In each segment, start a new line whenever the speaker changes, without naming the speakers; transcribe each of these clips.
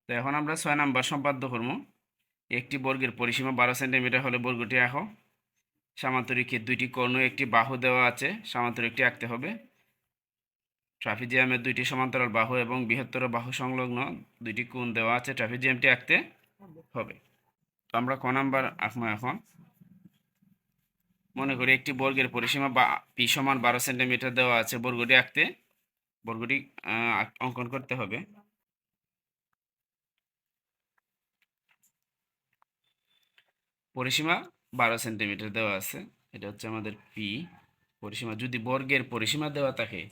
তো এখন আমরা 6 নাম্বার সম্পাদ্য করব। একটি বর্গের পরিসীমা 12 সেন্টিমিটার হলে বর্গটি আঁকো। সামান্তরিকের দুইটি কর্ণ একটি বাহু দেওয়া আছে, সামান্তরিকটি আঁকতে হবে। ট্রাপিজিয়ামের দুইটি সমান্তরাল বাহু এবং বৃহত্তর বাহু সংলগ্ন দুইটি কোণ দেওয়া আছে, ট্রাপিজিয়ামটি আঁকতে হবে। তো আমরা ক নাম্বার আঁকবো এখন। মনে করি একটি বর্গের পরিসীমা পি সমান 12 সেন্টিমিটার দেওয়া আছে, বর্গটি অঙ্কন করতে হবে। পরিসীমা 12 সেন্টিমিটার দেওয়া আছে, এটা হচ্ছে আমাদের পি পরিসীমা। যদি বর্গের পরিসীমা দেওয়া থাকে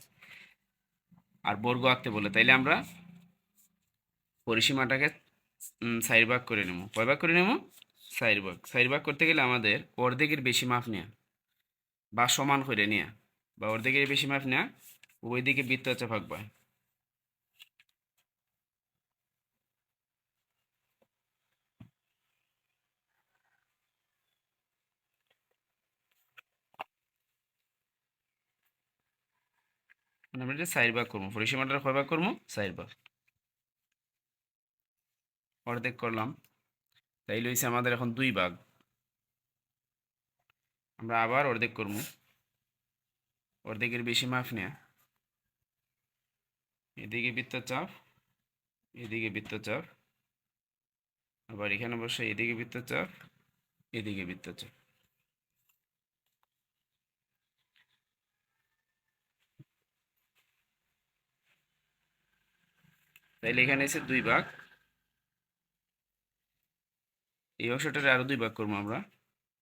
আর বর্গ আঁকতে বলে, তাইলে আমরা পরিসীমাটাকে 4 ভাগ করে নেব। কয় ভাগ করে নেব? 4 ভাগ। 4 ভাগ করতে গেলে আমাদের অর্ধেকের বেশি মাপ নেওয়া বা সমান করে নেওয়া বা অর্ধেকের বেশি মাপ নেওয়া, ওই দিকে বৃত্তচাপ আঁকবা। আমরা এটা 4 ভাগ করবো, পরিসীমাটা কয় ভাগ করবো? 4 ভাগ। অর্ধেক করলাম, তাইলে হয়েছে আমাদের এখন 2 ভাগ। আমরা আবার অর্ধেক করবো, অর্ধেকের বেশি মাপ নেয়া, এদিকে বৃত্তচাপ, এদিকে বৃত্তচাপ, আবার এখানে বসে এদিকে বৃত্তচাপ, এদিকে বৃত্তচাপ। তাইলে এখানে এসে 2 ভাগ। এই অংশটারে আরো 2 ভাগ করবো আমরা।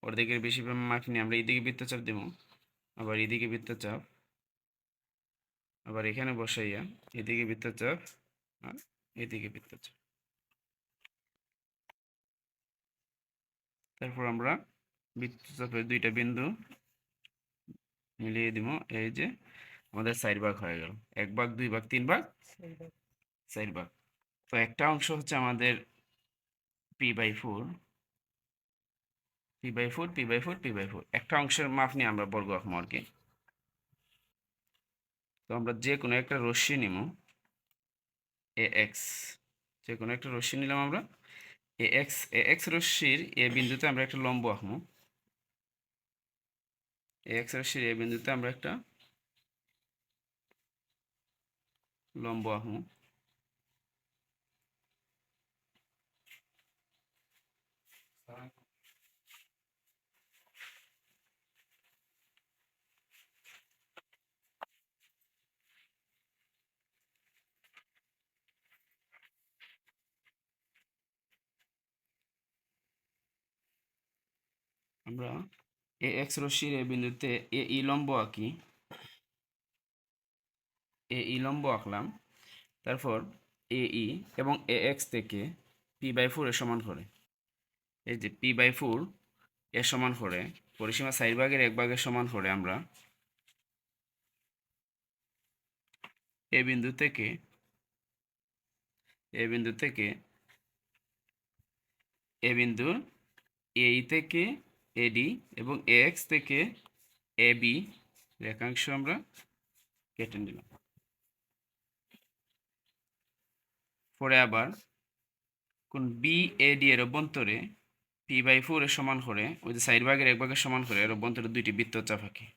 অর্ধেকের বেশি মাপ নিয়ে আমরা এদিকে বৃত্তচাপ দেবো, আবার এদিকে বৃত্তচাপ, আবার এখানে বসাইয়া এদিকে বৃত্তচাপ আর এদিকে বৃত্তচাপ। তারপর আমরা বৃত্তচাপের দুইটা বিন্দু মিলিয়ে দিব। এই যে আমাদের 4 ভাগ হয়ে গেল। 1 ভাগ, 2 ভাগ, 3 ভাগ, 4 ভাগ। তো একটা অংশ হচ্ছে আমাদের p/4, p/4, p/4, p/4। একটা অংশের মাপ নিয়ে আমরা বর্গ আঁকবো আর কি। তো আমরা যে কোনো একটা রশ্মি নিব, ax, যে কোনো একটা রশ্মি নিলাম আমরা ax রশ্মির এ বিন্দুতে আমরা একটা লম্ব আঁকবো। ax রশ্মির এ বিন্দুতে আমরা একটা লম্ব আঁকবো। আমরা ax রশ্মির এ বিন্দুতে এই লম্ব আঁকি, এই লম্ব আঁকলাম। তারপর AE এবং AX থেকে p/4 এর সমান করে, এই যে p/4 এর সমান করে পরিসীমা 4 ভাগের 1 ভাগের সমান করে আমরা এ বিন্দু থেকে এ বিন্দুর AE থেকে AD এবং AX থেকে AB রেখাংশ আমরা কেটে নিলাম। পরে আবার কোন BAD এর অভ্যন্তরে p/4 এর সমান করে, ওই যে 4 ভাগের 1 ভাগের সমান করে এর অভ্যন্তরে দুইটি বৃত্তচাপ আঁকি।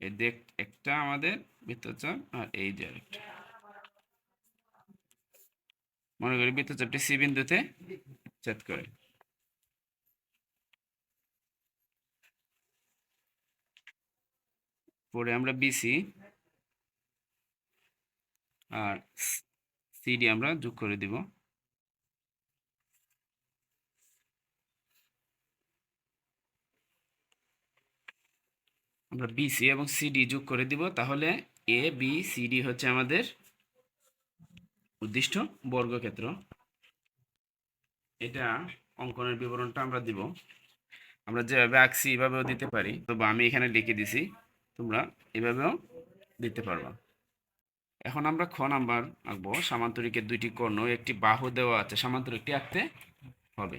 এই দেখ, একটা আমাদের বৃত্তচাপ আর এই যে আরেকটা। মনে করি বৃত্তচাপটি সি বিন্দুতে ছেদ করে। পরে আমরা বিসি আর সিডি আমরা যোগ করে দিব। আমরা বিসি এবং সিডি যোগ করে দিব, তাহলে এ বি সিডি হচ্ছে আমাদের উদ্দিষ্ট বর্গক্ষেত্র। এটা অঙ্কনের বিবরণটা আমরা দিব। আমরা যেভাবে আঁকছি এভাবেও দিতে পারি, তবে আমি এখানে লিখে দিছি, তোমরা এভাবেও দিতে পারবা। এখন আমরা খ নাম্বার আঁকবো। সামান্তরিকের দুইটি কর্ণ একটি বাহু দেওয়া আছে, সামান্তরিকটি আঁকতে হবে।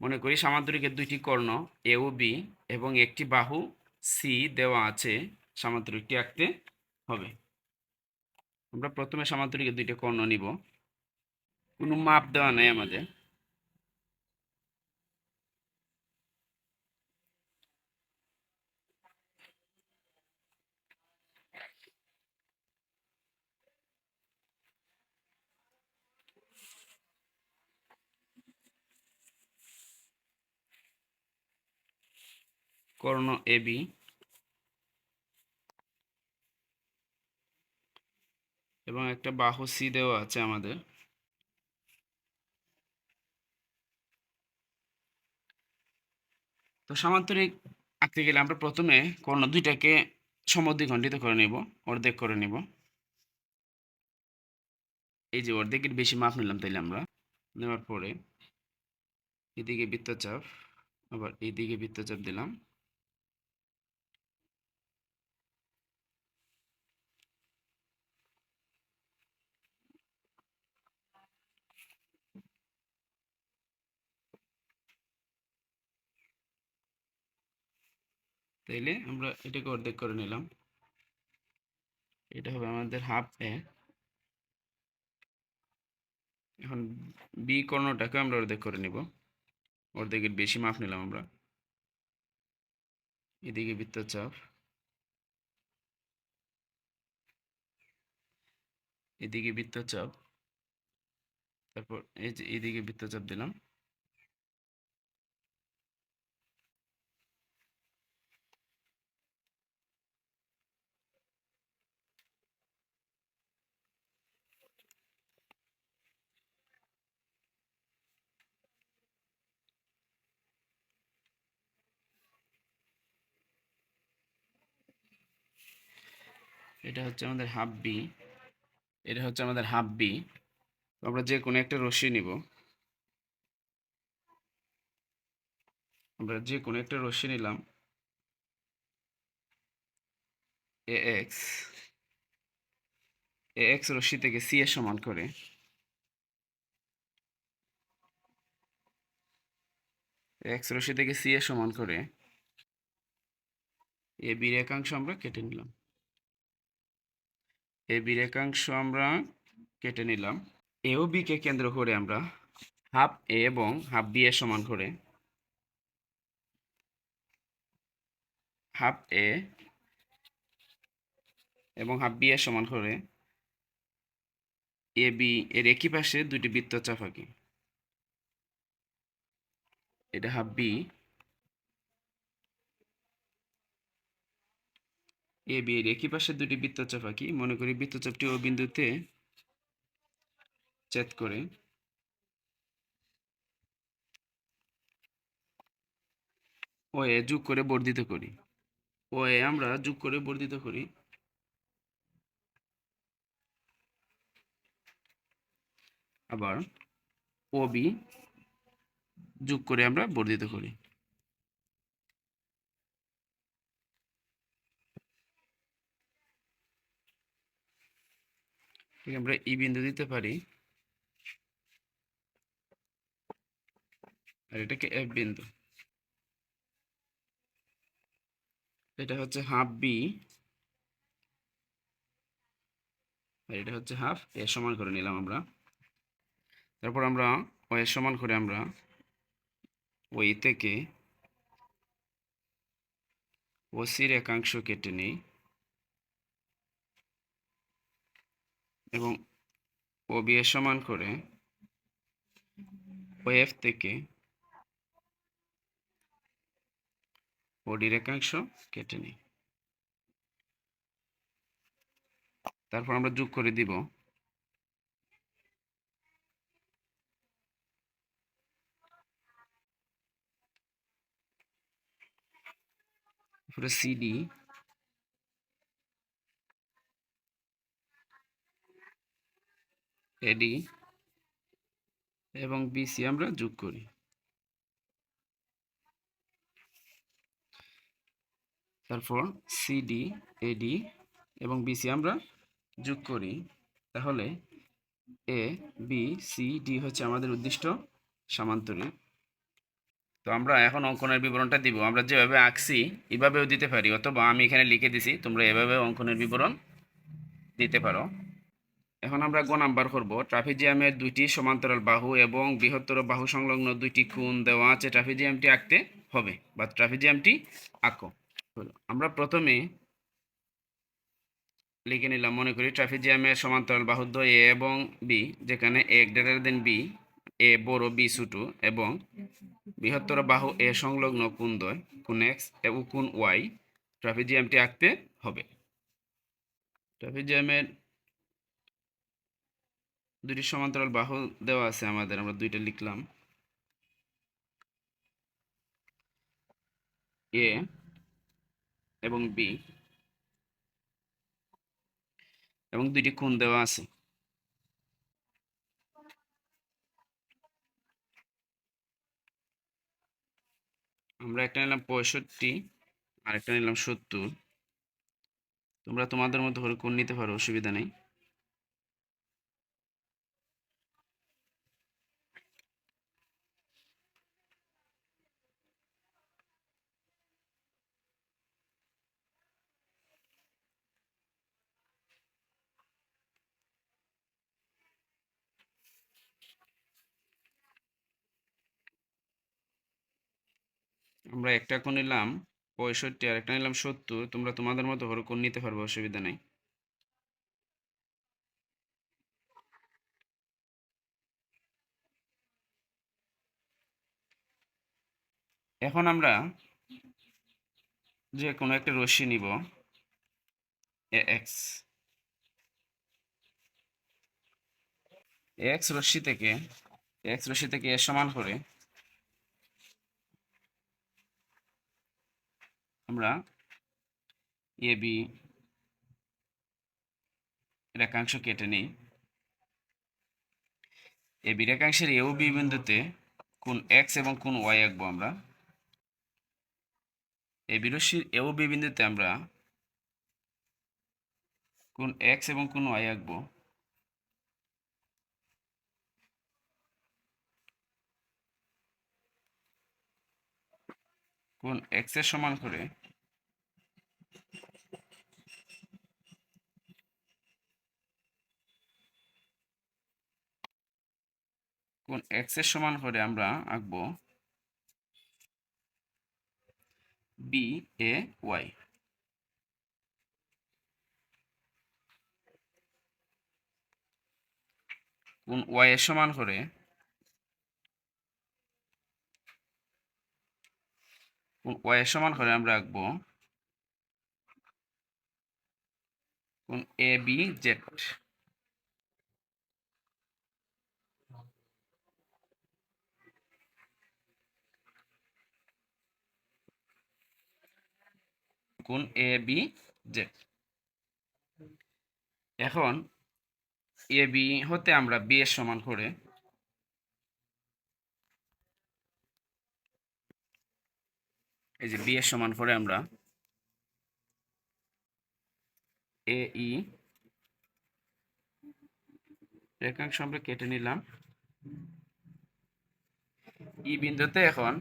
মনে করি সামান্তরিকের দুইটি কর্ণ এ ও বি এবং একটি বাহু সি দেওয়া আছে, সামান্তরিকটি আঁকতে হবে। আমরা প্রথমে সামান্তরিকের দুইটি কর্ণ নিব। কোনো মাপ দেওয়া নেই আমাদের। কর্ণ এবি এবং একটা বাহু সি দেওয়া আছে আমাদের। তো সামান্তরিক আঁকতে গেলে আমরা প্রথমে কর্ণ দুইটাকে সমদ্বিখণ্ডিত করে নেব, অর্ধেক করে নেব। এই যে অর্ধেকের বেশি মাপ নিলাম, তাইলে আমরা নেওয়ার পরে এদিকে বৃত্তচাপ, আবার এইদিকে বৃত্তচাপ দিলাম। তাইলে আমরা এটাকে অর্ধেক করে নিলাম। এটা হবে আমাদের হাফ এ। এখন বি কর্ণটাকে আমরা অর্ধেক করে নিব, অর্ধেকের বেশি মাপ নিলাম আমরা। এদিকে বৃত্তচাপ, এদিকে বৃত্তচাপ, তারপর এই যে এদিকে বৃত্তচাপ দিলাম। এটা হচ্ছে আমাদের হাফ বি, এটা হচ্ছে আমাদের হাফ বি। আমরা যে কোনো একটা রশ্মি নিব, আমরা যে কোনো একটা রশ্মি নিলাম এ এক্স। এ এক্স রশ্মি থেকে সি এর সমান করে এক্স রশ্মি থেকে সি এর সমান করে এ বি রেখাংশ আমরা কেটে নিলাম। এ বি রেখাংশ আমরা কেটে নিলাম। এ ও বি কে কেন্দ্র করে আমরা হাফ এ এবং হাফ বি এর সমান করে হাফ এ এবং হাফ বি এর সমান করে এ বি এর একই পাশে দুটি বৃত্তচাপ আঁকি। এটা হাফ বি, এ বি এর একই পাশে দুটি বৃত্তচাপ আঁকি। মনে করি বৃত্তচাপটি ও বিন্দুতে ছেদ করে ও এ যোগ করে বর্ধিত করি। ও এ আমরা যোগ করে বর্ধিত করি। আবার ও বি যোগ করে আমরা বর্ধিত করি। আমরা ই বিন্দু দিতে পারি, আর এটাকে এফ বিন্দু। এটা হচ্ছে হাফ বি, আর এটা হচ্ছে হাফ এ সমান করে নিলাম আমরা। তারপর আমরা ও এর সমান করে আমরা ওই থেকে ও সি রেখাংশ কেটে নিই এবং ও বি এর সমান করে ও এফ থেকে ও ডি রেখাংশ কেটে নিই। তারপর আমরা যোগ করে দিব সিডি, এডি এবং বিসি আমরা যোগ করি। তারপর সিডি, এডি এবং বিসি আমরা যোগ করি। তাহলে এ বি সি ডি হচ্ছে আমাদের উদ্দিষ্ট সামান্তরিক। তো আমরা এখন অঙ্কনের বিবরণটা দিব। আমরা যেভাবে আঁকছি এভাবেও দিতে পারি, অথবা আমি এখানে লিখে দিছি, তোমরা এভাবে অঙ্কনের বিবরণ দিতে পারো। এখন আমরা গ নাম্বার করব। ট্রাপিজিয়ামের দুইটি সমান্তরাল বাহু এবং বৃহত্তর বাহু সংলগ্ন দুইটি কোণ দেওয়া আছে, ট্রাপিজিয়ামটি আঁকতে হবে বা ট্রাপিজিয়ামটি আঁকো। আমরা প্রথমে লিখে নিলাম, মনে করি ট্রাপিজিয়ামের সমান্তরাল বাহুদ্বয় এ এবং বি, যেখানে এ গ্রেটার দেন বি, এ বড় বি ছোট, এবং বৃহত্তর বাহু এ সংলগ্ন কোণদ্বয় কোণ এক্স এবং কোণ ওয়াই, ট্রাপিজিয়ামটি আঁকতে হবে। ট্রাপিজিয়ামের দুটি সমান্তরাল বাহু দেওয়া আছে আমাদের, আমরা দুইটা লিখলাম, এ এবং বি, এবং দুইটি কোণ দেওয়া আছে। আমরা একটা নিলাম 65 আর একটা নিলাম 70। তোমরা তোমাদের মতো করে কোণ নিতে পারো, অসুবিধা নেই। আমরা একটা কোণ নিলাম 65 আর একটা নিলাম 70। তোমরা তোমাদের মতো করে কোণ নিতে পারবে, অসুবিধা নেই। এখন আমরা যে কোনো একটা রশ্মি নিব, এক্স। এক্স রশ্মি থেকে এর সমান করে আমরা এ বি রেখাংশ কেটে নিই। A B রেখাংশের A O B বিন্দুতে কোণ এক্স এবং কোণ ওয়াই আঁকবো আমরা। এই বিরশ্মির এ ও বি বিন্দুতে আমরা কোণ এক্স এবং কোণ ওয়াই আঁকবো। কোণ এক্স এর সমান করে আমরা আঁকবো বি এ ওয়াই। কোণ ওয়াই এর সমান করে আমরা আঁকবো কোণ এ বি জেড। কোণ এ বি জেড। এখন এ বি হতে আমরা বি এর সমান করে এই যে বি এর সমান করে আমরা এ ই রেখাংশ আমরা কেটে নিলাম। ই বিন্দুতে এখন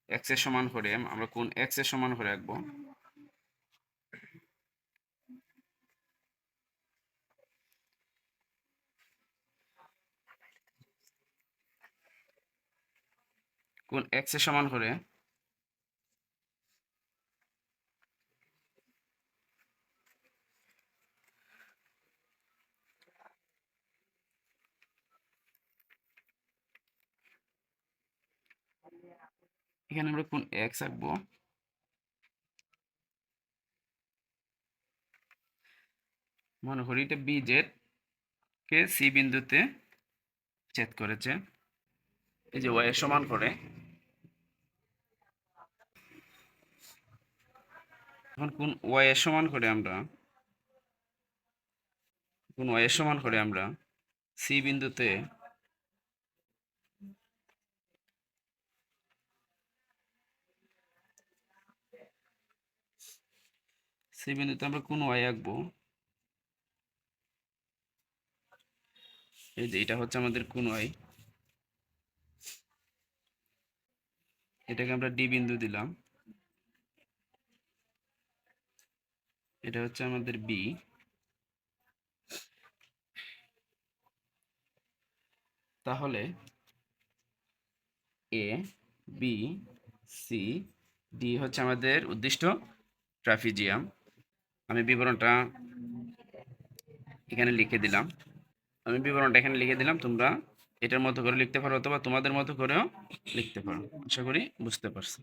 এক্স এর সমান করে আমরা কোণ এক্স এর সমান করে আঁকবো। কোণ এক্স এর সমান করে এখানে আমরা কোণ এক্স আঁকবো। মনে করি এটা বি জেড কে সি বিন্দুতে ছেদ করেছে। এই যে ওয়াই এর সমান করে এখন কোণ ওয়াই এর সমান করে আমরা সি বিন্দুতে আমরা কোণ ওয়াই আঁকবো। এই যে এটা হচ্ছে আমাদের কোণ ওয়াই, এটাকে আমরা ডি বিন্দু দিলাম। এটা হচ্ছে আমাদের বি, তাহলে এ বি সি ডি হচ্ছে আমাদের উদ্দিষ্ট ট্রাপিজিয়াম। আমি বিবরণটা এখানে লিখে দিলাম। তোমরা এটার মতো করে লিখতে পারো অথবা তোমাদের মতো করেও লিখতে পারো। আশা করি বুঝতে পারছো।